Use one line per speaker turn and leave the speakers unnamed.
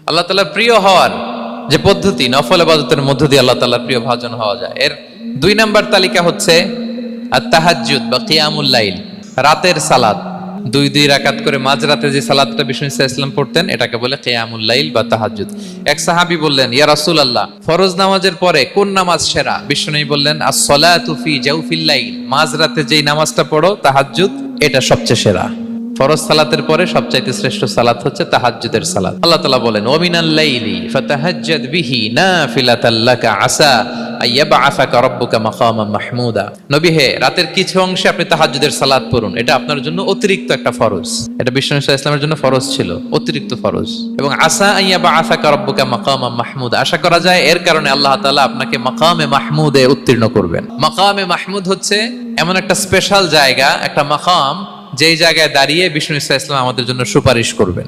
আল্লাহ তাআলার প্রিয় হওয়ার যে পদ্ধতি, নফল ইবাদতের মধ্য দিয়ে আল্লাহ তাআলার প্রিয় ভাজন হওয়া যায়। এর 2 নাম্বার তালিকা হচ্ছে আত-তাহাজ্জুদ বা কিয়ামুল লাইল, রাতের সালাত। 2 রাকাত করে মাঝরাতে যে সালাতটা বিষ্ণু সাল্লাল্লাহু আলাইহি ওয়াসাল্লাম পড়তেন এটাকে বলে কিয়ামুল লাইল বা তাহাজ্জুদ। এক সাহাবী বললেন, ইয়া রাসূলুল্লাহ, ফরজ নামাজের পরে কোন নামাজ সেরা? বিষ্ণু বললেন, আস-সালাতু ফি জাওফিল লাইল, মাঝরাতে যেই নামাজটা পড়ো তাহাজ্জুদ, এটা সবচেয়ে সেরা। ফরজ সালাতের পরে সবচাইতে শ্রেষ্ঠ সালাত হচ্ছে তাহাজ্জুদের সালাত। আল্লাহ তাআলা বলেন, ওয়া মিনাল লাইলি ফাতাহাজ্জাদ বিহি নাফিলাতাল লাকা আসা আইয়াবআসাকা রাব্বুকা মাকামান মাহমুদা। নবী হে, রাতের কিছু অংশে আপনি তাহাজ্জুদের সালাত পড়ুন, এটা আপনার জন্য অতিরিক্ত একটা ফরজ। এটা বিষ্ণু সাল্লাল্লাহু আলাইহি ওয়াসাল্লামের জন্য ফরজ ছিল, অতিরিক্ত ফরজ। এবং আসা আইয়াবআসাকা রাব্বুকা মাকামান মাহমুদা, আশা করা যায় এর কারণে আল্লাহ তাআলা আপনাকে মাকামে মাহমুদে উত্তীর্ণ করবেন। মাকামে মাহমুদ হচ্ছে এমন একটা স্পেশাল জায়গা, একটা মাকাম, যেই জায়গায় দাঁড়িয়ে বিষ্ণু সাল্লাল্লাহু আলাইহি ওয়াসাল্লাম আমাদের জন্য সুপারিশ করবেন।